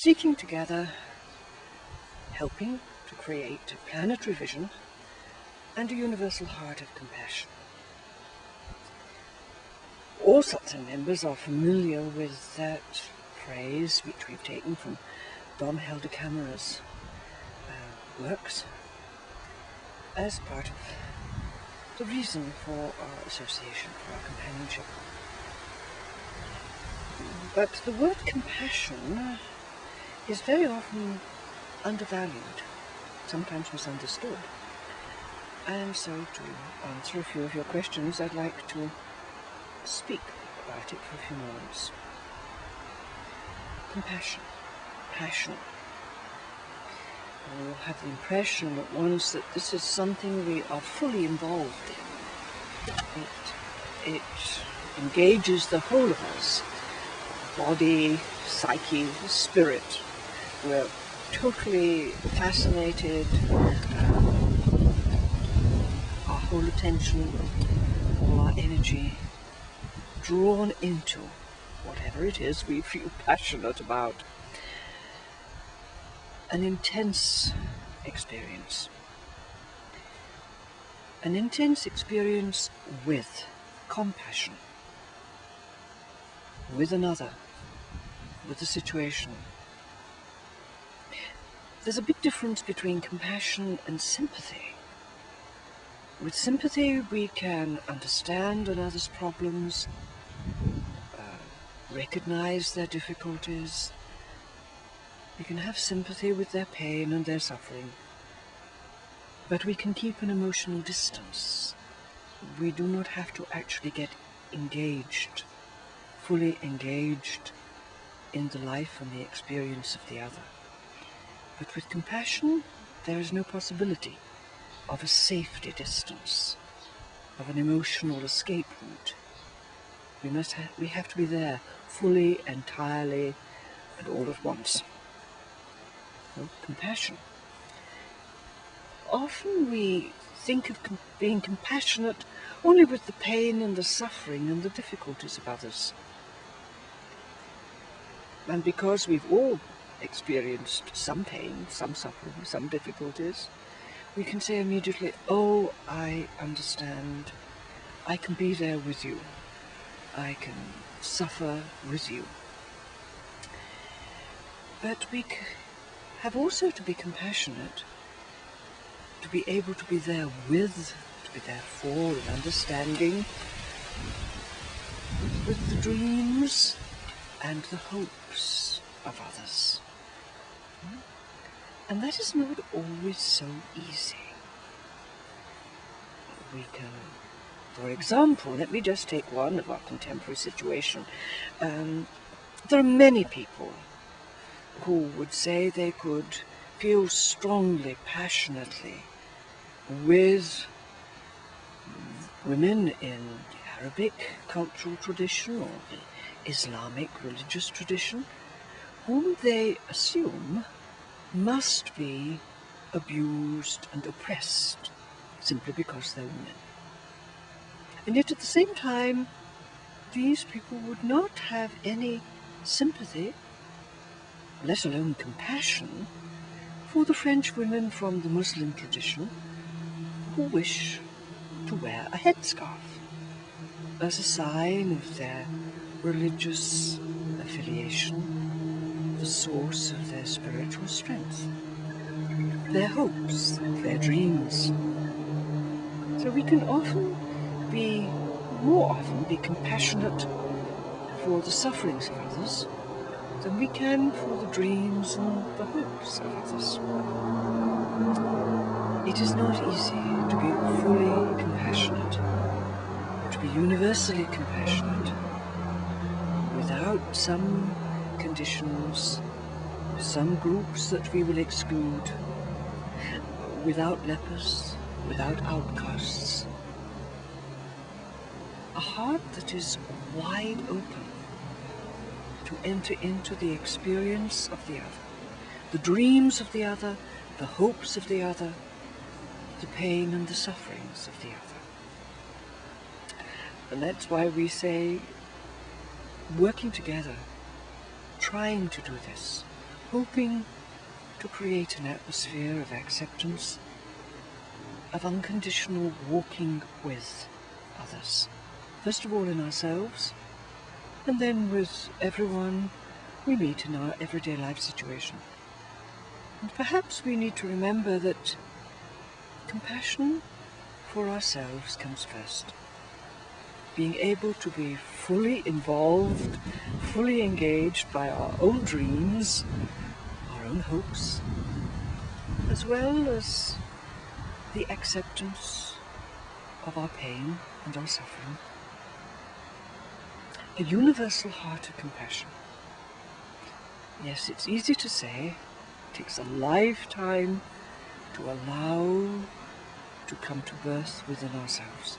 seeking together, helping to create a planetary vision and a universal heart of compassion. All satsang members are familiar with that phrase, which we've taken from Dom Helder Camara's works, as part of the reason for our association, for our companionship. But the word compassion is very often undervalued, sometimes misunderstood. And so to answer a few of your questions, I'd like to speak about it for a few moments. Compassion, passion. We'll have the impression at once that this is something we are fully involved in. It engages the whole of us, body, psyche, spirit. We're totally fascinated, our whole attention, all our energy drawn into whatever it is we feel passionate about. An intense experience. An intense experience with compassion, with another, with the situation. There's a big difference between compassion and sympathy. With sympathy, we can understand another's problems, recognize their difficulties. We can have sympathy with their pain and their suffering, but we can keep an emotional distance. We do not have to actually get engaged, fully engaged in the life and the experience of the other. But with compassion, there is no possibility of a safety distance, of an emotional escape route. We have to be there fully, entirely, and all at once. So, compassion. Often we think of being compassionate only with the pain and the suffering and the difficulties of others. And because we've all experienced some pain, some suffering, some difficulties, we can say immediately, oh, I understand. I can be there with you. I can suffer with you. But we have also to be compassionate, to be able to be there with, to be there for, and understanding with the dreams and the hopes of others. And that is not always so easy. We can, for example, let me just take one of our contemporary situation. There are many people who would say they could feel strongly, passionately with women in the Arabic cultural tradition or the Islamic religious tradition, whom they assume must be abused and oppressed simply because they're women. And yet at the same time, these people would not have any sympathy, let alone compassion, for the French women from the Muslim tradition who wish to wear a headscarf as a sign of their religious affiliation, the source of their spiritual strength, their hopes, their dreams. So we can more often be compassionate for the sufferings of others than we can for the dreams and the hopes of others. It is not easy to be fully compassionate, to be universally compassionate, without some conditions, some groups that we will exclude, without lepers, without outcasts. A heart that is wide open to enter into the experience of the other, the dreams of the other, the hopes of the other, the pain and the sufferings of the other. And that's why we say, working together, trying to do this, hoping to create an atmosphere of acceptance, of unconditional walking with others. First of all in ourselves, and then with everyone we meet in our everyday life situation. And perhaps we need to remember that compassion for ourselves comes first. Being able to be fully involved, fully engaged by our own dreams, our own hopes, as well as the acceptance of our pain and our suffering. A universal heart of compassion. Yes, it's easy to say. It takes a lifetime to allow to come to birth within ourselves.